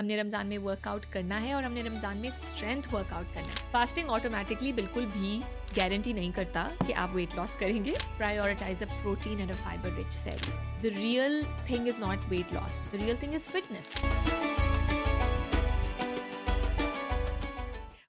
हमने रमज़ान में वर्कआउट करना है और हमने रमज़ान में स्ट्रेंथ वर्कआउट करना है। फास्टिंग ऑटोमेटिकली बिल्कुल भी गारंटी नहीं करता कि आप वेट लॉस करेंगे। Prioritise a protein and a fibre rich cell. The real thing is not weight loss, the real thing is fitness.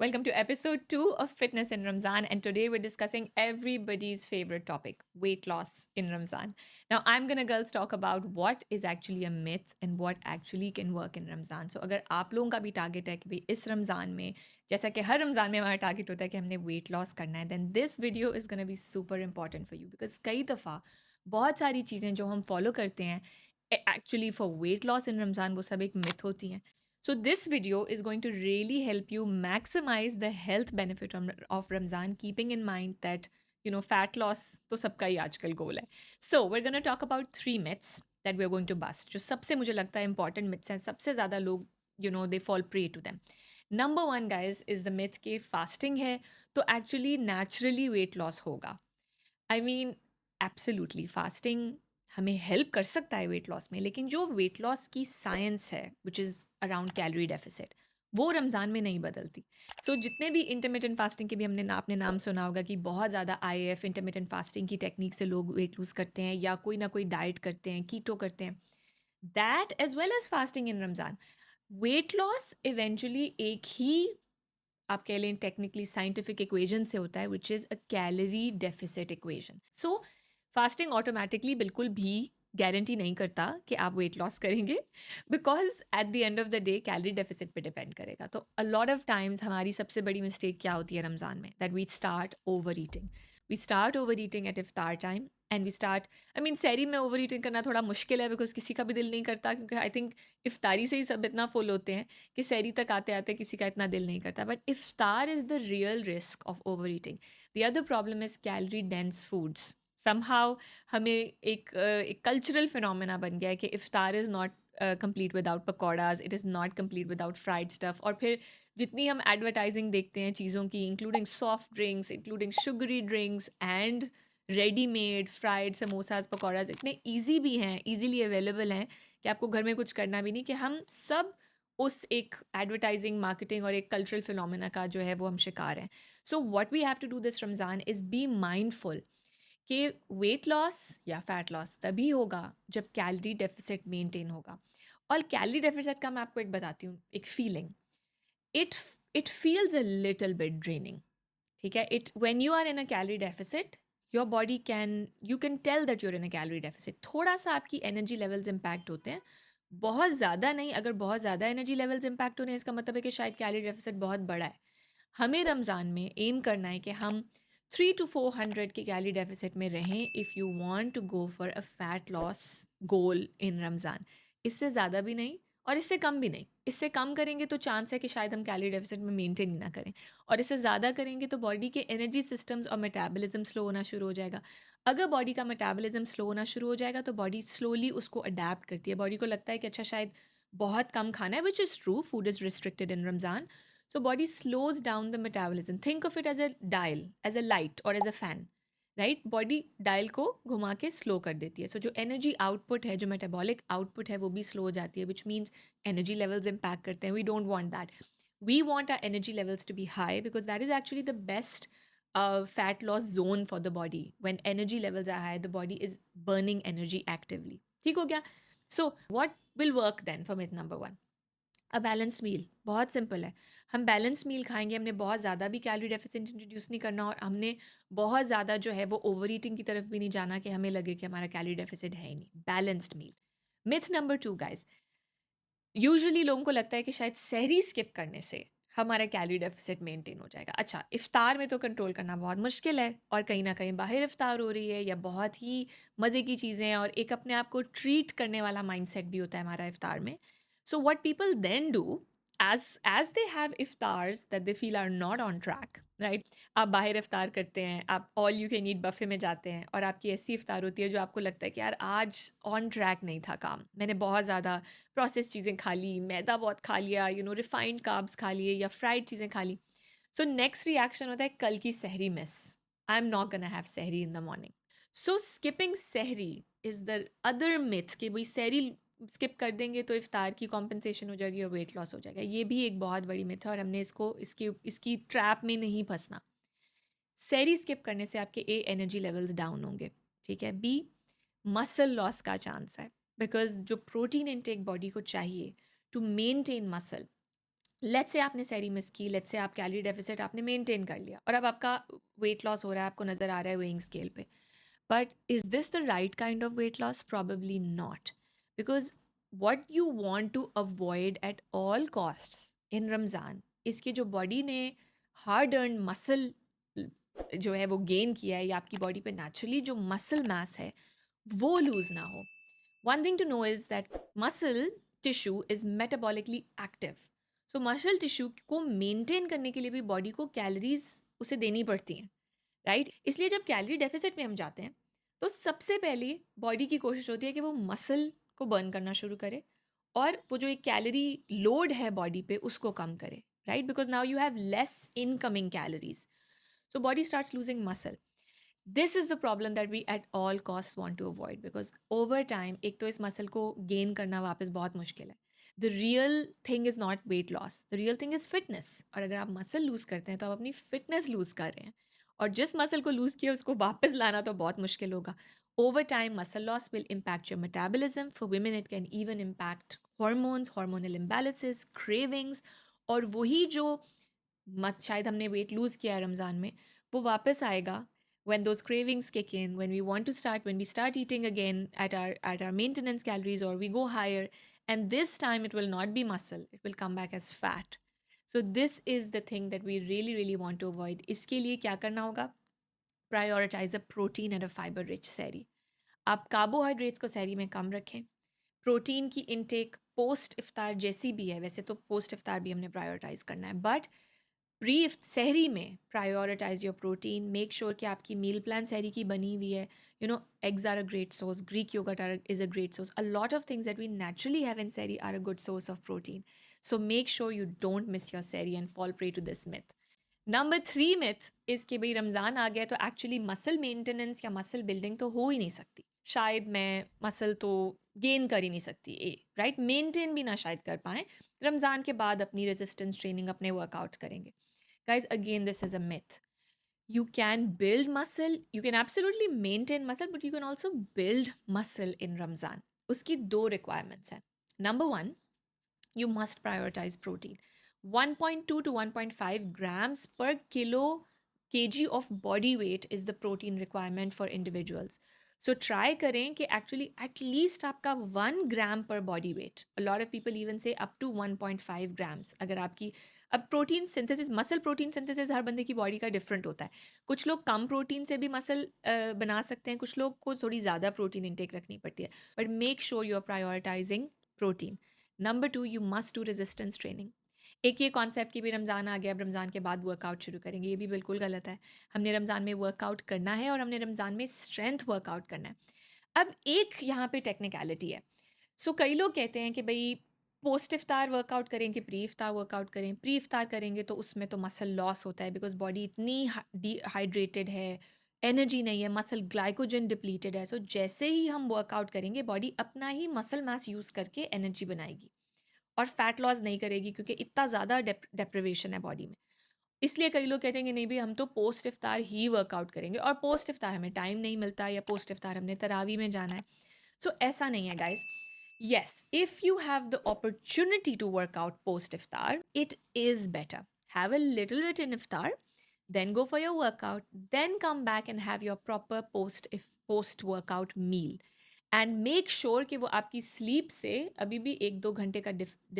Welcome to episode 2 of Fitness in Ramzan, and today we're discussing everybody's favorite topic, weight loss in Ramzan. Now, I'm gonna girls talk about what is actually a myth and what actually can work in Ramzan. So, अगर आप लोगों का भी target है कि भाई इस रमज़ान में, जैसा कि हर रमज़ान में हमारा टारगेट होता है कि हमने वेट लॉस करना है, then this video is gonna be super important for you because कई दफ़ा बहुत सारी चीज़ें जो हम फॉलो करते हैं actually for weight loss in Ramzan वो सब एक मिथ होती हैं. So this video is going to really help you maximize the health benefit of Ramzan, keeping in mind that fat loss तो सबका ही आजकल गोल है. So we're going to talk about 3 myths that we're going to bust. जो सबसे मुझे लगता है important myths हैं, सबसे ज़्यादा लोग they fall prey to them. Number 1 guys is the myth कि fasting है तो actually naturally weight loss होगा. I mean absolutely fasting हमें हेल्प कर सकता है वेट लॉस में, लेकिन जो वेट लॉस की साइंस है which is around calorie deficit वो रमज़ान में नहीं बदलती. सो जितने भी इंटरमिटेंट फास्टिंग के भी आपने नाम सुना होगा कि बहुत ज़्यादा IF इंटरमिटेंट फास्टिंग की टेक्निक से लोग वेट लूज़ करते हैं या कोई ना कोई डाइट करते हैं, कीटो करते हैं, that as well as fasting in Ramzan weight loss eventually एक ही आप कह लें टेक्निकली साइंटिफिक इक्वेजन से होता है which is a calorie deficit equation. So fasting automatically बिल्कुल भी गारंटी नहीं करता कि आप वेट लॉस करेंगे because at the end of the day calorie deficit पे डिपेंड करेगा. तो अ लॉट ऑफ टाइम्स हमारी सबसे बड़ी मिस्टेक क्या होती है रमज़ान में, that we start over eating. We start over eating at iftar time and we start सहरी में ओवर ईटिंग करना थोड़ा मुश्किल है बिकॉज किसी का भी दिल नहीं करता, क्योंकि आई थिंक इफ्तारी से ही सब इतना फुल होते हैं कि सहरी तक आते आते किसी का इतना दिल नहीं करता. But iftar is the real risk of over eating. The other problem is calorie dense foods. Somehow हमें एक कल्चरल फिनोमेना बन गया है कि iftar is not complete without pakoras, it is not complete without fried stuff. और फिर जितनी हम एडवर्टाइजिंग देखते हैं चीज़ों की, including soft drinks, including sugary drinks and readymade fried samosas pakoras इतने ईजी भी हैं, ईजीली अवेलेबल हैं कि आपको घर में कुछ करना भी नहीं, कि हम सब उस एक एडवर्टाइजिंग, मार्केटिंग और एक कल्चरल फिनोमेना का जो है वो हम शिकार हैं. So what we have to do this Ramzan is be mindful कि वेट लॉस या फैट लॉस तभी होगा जब कैलोरी डेफिसिट मेंटेन होगा. और कैलोरी डेफिसिट का मैं आपको एक बताती हूँ, एक feeling. It it feels a little bit draining. ठीक है, it when you are in a calorie deficit your body you can tell that you're in a calorie deficit. थोड़ा सा आपकी एनर्जी लेवल्स इम्पैक्ट होते हैं, बहुत ज़्यादा नहीं. अगर बहुत ज़्यादा एनर्जी लेवल्स इम्पैक्ट हो रहे हैं इसका मतलब है कि शायद कैलोरी डेफिसिट बहुत बड़ा है. हमें रमज़ान में एम करना है कि हम 300 to 400 की कैलोरी डेफिसिट में रहें if you want to go for a fat loss goal in Ramzan. इससे ज़्यादा भी नहीं और इससे कम भी नहीं. इससे कम करेंगे तो चांस है कि शायद हम कैलोरी डेफिसिट में मेंटेन ही ना करें, और इससे ज़्यादा करेंगे तो बॉडी के एनर्जी सिस्टम्स और मेटाबॉलिज्म स्लो होना शुरू हो जाएगा. अगर बॉडी का मेटाबॉलिज्म स्लो होना शुरू हो जाएगा तो बॉडी स्लोली उसको अडेप्ट करती है. बॉडी को लगता है कि अच्छा शायद बहुत कम खाना है, which is true, food is restricted in Ramzan. So body slows down the metabolism. Think of it as a dial, as a light or as a fan, right? Body dial को घुमा के slow कर देती है. So जो energy output है, जो metabolic output है वो भी slow हो जाती है, which means energy levels impact करते हैं. We don't want that. We want our energy levels to be high because that is actually the best fat loss zone for the body. When energy levels are high, the body is burning energy actively. ठीक हो गया? So what will work then for myth number 1? A balanced meal. बहुत simple है. हम balanced मील खाएंगे, हमने बहुत ज़्यादा भी कैलोरी डेफिसिट इंट्रोड्यूस नहीं करना और हमने बहुत ज़्यादा जो है वो ओवर ईटिंग की तरफ भी नहीं जाना कि हमें लगे कि हमारा कैलोरी डेफिसिट है ही नहीं. बैलेंस्ड मील. मिथ नंबर 2 गाइस, यूजुअली लोगों को लगता है कि शायद सहरी स्किप करने से हमारा कैलोरी डेफिसिट मेंटेन हो जाएगा. अच्छा, इफ्तार में तो कंट्रोल करना बहुत मुश्किल है और कहीं ना कहीं बाहर इफ्तार हो रही है या बहुत ही मज़े की चीज़ें और एक अपने आप को ट्रीट करने वाला माइंडसेट भी होता है हमारा इफ्तार में. So what people then do, as they have iftars that they feel are not on track, right? आप बाहर इफ्तार करते हैं, आप all you can eat buffet में जाते हैं और आपकी ऐसी इफ्तार होती है जो आपको लगता है कि यार आज ऑन ट्रैक नहीं था काम, मैंने बहुत ज़्यादा प्रोसेस चीज़ें खा ली, मैदा बहुत खा लिया, रिफाइंड कार्ब्स खा लिए या फ्राइड चीज़ें खा ली. सो नेक्स्ट रिएक्शन होता है कल की सहरी miss. I am not gonna have sehri in the morning. So skipping sehri is the other myth कि भाई सहरी स्किप कर देंगे तो इफ्तार की कॉम्पनसेशन हो जाएगी और वेट लॉस हो जाएगा। ये भी एक बहुत बड़ी मिथ है और हमने इसकी ट्रैप में नहीं फंसना। सहरी स्किप करने से आपके एनर्जी लेवल्स डाउन होंगे, ठीक है। बी, मसल लॉस का चांस है, बिकॉज जो प्रोटीन इनटेक बॉडी को चाहिए to maintain muscle, let's say आपने सहरी मिस की, लेट्स से आप कैलोरी डेफिसिट आपने मेंटेन कर लिया और अब आपका वेट लॉस हो रहा है, आपको नज़र आ रहा है वेइंग स्केल पे, but is this the right kind of weight loss? Probably not, because what you want to avoid at all costs in Ramzan, इसके जो बॉडी ने हार्ड अर्न मसल जो है वो गेन किया है, या आपकी बॉडी पे नेचुरली जो मसल मास है वो लूज ना हो। One thing to know is that muscle tissue is metabolically active, so muscle tissue को मेंटेन करने के लिए भी बॉडी को कैलोरीज उसे देनी पड़ती हैं, राइट? इसलिए जब कैलोरी डेफिसिट में हम जाते हैं तो सबसे पहले बॉडी की कोशिश होती है कि वो मसल को बर्न करना शुरू करे और वो जो एक कैलोरी लोड है बॉडी पे उसको कम करे, right? Because now you have less incoming calories, so body starts losing muscle. This is the problem that we at all costs want to avoid, because over time एक तो इस muscle को gain करना वापस बहुत मुश्किल है। The real thing is not weight loss, the real thing is fitness. और अगर आप मसल लूज करते हैं तो आप अपनी फिटनेस लूज कर रहे हैं, और जिस मसल को लूज किया उसको वापस लाना तो बहुत मुश्किल होगा। Over time muscle loss will impact your metabolism. For women it can even impact hormones, hormonal imbalances, cravings, और वही जो शायद हमने वेट लूज़ किया है रमज़ान में वो वापस आएगा when those cravings kick in, when we start eating again at our maintenance calories, or we go higher, and this time it will not be muscle, it will come back as fat. So this is the thing that we really really want to avoid. इसके लिए क्या करना होगा? Prioritize a protein and a fiber rich सहरी। आप carbohydrates को सहरी में कम रखें। प्रोटीन की इनटेक पोस्ट इफ्तार जैसी भी है, वैसे तो पोस्ट इफ्तार भी हमने प्रायोरिटाइज करना है, बट प्री सहरी में prioritize your protein. Make sure कि आपकी मील प्लान सहरी की बनी हुई है। You know, eggs are a great source, Greek yogurt is a great source, a lot of things that we naturally have in sehri are a good source of protein. So make sure you don't miss your sehri and fall prey to this myth. Number 3 myth is कि भाई रमज़ान आ गया तो actually muscle maintenance या muscle building तो हो ही नहीं सकती। शायद मैं मसल तो गेन कर ही नहीं सकती, राइट, मेंटेन भी ना शायद कर पाएँ। रमज़ान के बाद अपनी रेजिस्टेंस ट्रेनिंग, अपने वर्कआउट्स करेंगे। Guys, again, this is a myth. You can build muscle, you can absolutely maintain muscle, but you can also build muscle in Ramzan. Uski do requirements hai. Number one, you must prioritize protein. 1.2 to 1.5 grams per kg of body weight is the protein requirement for individuals. So try करें कि actually at least आपका 1 gram per body weight. A lot of people even say up to 1.5 grams. अगर आपकी अब protein synthesis, muscle protein synthesis हर बंदे की body का डिफरेंट होता है। कुछ लोग कम प्रोटीन से भी मसल बना सकते हैं, कुछ लोग को थोड़ी ज़्यादा प्रोटीन इंटेक रखनी पड़ती है, but make sure you are prioritising protein. Number 2, you must do resistance training. एक ये कॉन्सेप्ट कि भी रमज़ान आ गया, अब रमज़ान के बाद वर्कआउट शुरू करेंगे, ये भी बिल्कुल गलत है। हमने रमज़ान में वर्कआउट करना है और हमने रमज़ान में स्ट्रेंथ वर्कआउट करना है। अब एक यहाँ पे टेक्निकलिटी है। सो कई लोग कहते हैं कि भाई पोस्ट इफ्तार वर्कआउट करें कि प्री इफ्तार वर्कआउट करें। प्री इफ्तार करेंगे तो उसमें तो मसल लॉस होता है, बिकॉज बॉडी इतनी डिहाइड्रेटेड है, एनर्जी नहीं है, मसल ग्लाइकोजन डिप्लीटेड है। सो जैसे ही हम वर्कआउट करेंगे बॉडी अपना ही मसल मास यूज़ करके एनर्जी बनाएगी और फैट लॉस नहीं करेगी, क्योंकि इतना ज़्यादा डेप्रिवेशन है बॉडी में। इसलिए कई लोग कहते हैं कि नहीं भी हम तो पोस्ट इफ्तार ही वर्कआउट करेंगे, और पोस्ट इफ्तार हमें टाइम नहीं मिलता, या पोस्ट इफ्तार हमने तरावी में जाना है। सो ऐसा नहीं है guys. Yes, if you have the opportunity to work out post iftar, it is better. Have a little bit in iftar, then go for your workout, then come back and have your proper post workout meal. And make sure कि वो आपकी sleep से अभी भी 1-2 घंटे का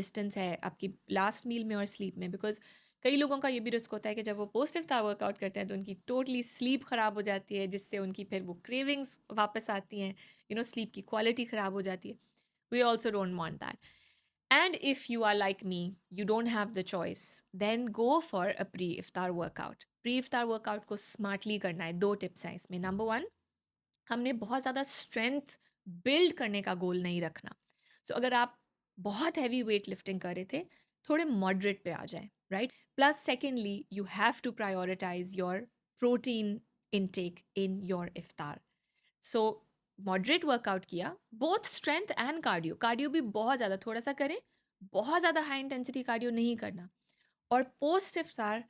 distance है आपकी last meal में और sleep में, because कई लोगों का ये भी रिस्क होता है कि जब वो पोस्ट इफ्तार वर्कआउट करते हैं तो उनकी टोटली स्लीप ख़राब हो जाती है, जिससे उनकी फिर वो क्रेविंग्स वापस आती हैं, स्लीप की क्वालिटी ख़राब हो जाती है। We also don't want that. And if you are like me, you don't have the choice, then go for a pre-iftar workout. Pre-iftar workout को smartly करना है। 2 टिप्स हैं इसमें। नंबर 1, हमने बहुत ज़्यादा स्ट्रेंथ बिल्ड करने का गोल नहीं रखना। सो अगर आप बहुत हैवी वेट लिफ्टिंग कर रहे थे, थोड़े मॉडरेट पे आ जाएं, right? Plus secondly, you have to prioritize your protein intake in your iftar. So moderate workout किया, both strength and cardio, cardio भी बहुत ज़्यादा थोड़ा सा करें, बहुत ज़्यादा हाई इंटेंसिटी कार्डियो नहीं करना, और पोस्ट इफ्तार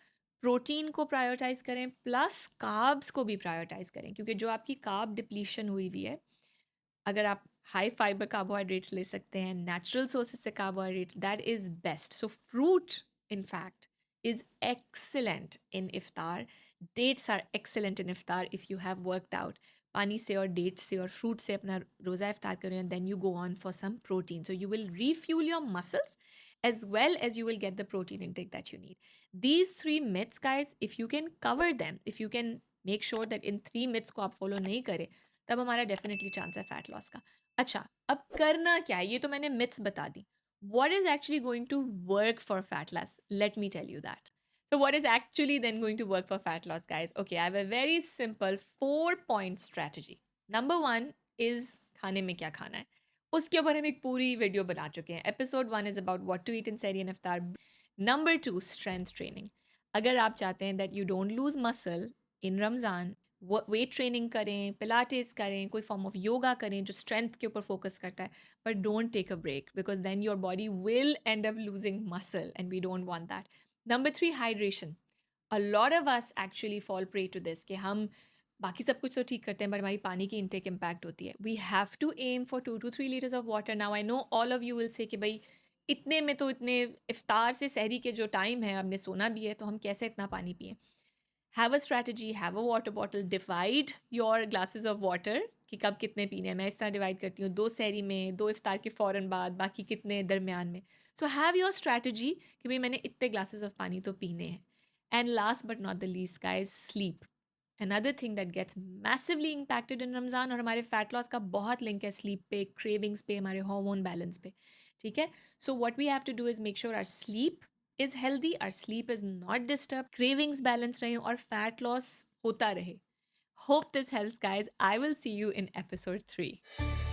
प्रोटीन को प्रायोरिटाइज करें प्लस कार्ब्स को भी प्रायोरिटाइज करें, क्योंकि जो आपकी कार्ब डिप्लीशन हुई हुई है, अगर आप हाई फाइबर कार्बोहाइड्रेट्स ले सकते हैं नेचुरल सोर्सेज से carbohydrates, that is best. So fruit in fact is excellent in iftar. Dates are excellent in iftar if you have worked out. पानी से और डेट्स से और फ्रूट से अपना रोज़ा इफ्तार करें and then you go on for some protein. So you will refuel your muscles as well as you will get the protein intake that you need. These three myths, guys, if you can cover them, if you can make sure that in three myths को आप follow नहीं करें, तब हमारा definitely chance है fat loss का. अच्छा, अब करना क्या है, ये तो मैंने मिथ्स बता दी. What is actually going to work for fat loss? Let me tell you that. So what is actually then going to work for fat loss, guys? Okay, I have a very simple 4-point strategy. Number 1 is खाने में क्या खाना है. उसके ऊपर हम एक पूरी वीडियो बना चुके हैं. Episode 1 is about what to eat in Sehri and Iftar. Number 2, strength training. अगर आप चाहते हैं that you don't lose muscle in Ramzan, weight training करें, पिलाटेस करें, कोई फॉर्म ऑफ योगा करें जो स्ट्रेंथ के ऊपर फोकस करता है, but don't take a break because then your body will end up losing muscle and we don't want that. Number 3, hydration. A lot of us actually fall prey to this कि हम बाकी सब कुछ तो ठीक करते हैं बट हमारी पानी की इनटेक इम्पैक्ट होती है. We have to aim for 2 to 3 litres of water. Now I know all of you will say कि भाई इतने में तो, इतने इफ्तार से सहरी के जो टाइम है, हमने सोना भी है, तो हम कैसे इतना पानी पिए. Have a strategy, have a water bottle, divide your glasses of water कि कब कितने पीने हैं. मैं इस तरह डिवाइड करती हूँ, 2 सहरी में, 2 इफ्तार के फ़ौरन बाद, बाकी कितने दरमियान में. सो हैव योर स्ट्रैटेजी कि भाई मैंने इतने ग्लासेस ऑफ पानी तो पीने हैं. And last but not the least, guys, sleep. Another thing that gets massively impacted in Ramzan, और हमारे फैट लॉस का बहुत लिंक है स्लीप पे, क्रेविंग्स पे, हमारे हार्मोन बैलेंस पे. ठीक है, so what we have to do is make sure our sleep is healthy, our sleep is not disturbed, cravings balanced रहे और fat loss होता रहे. Hope this helps, guys. I will see you in episode 3.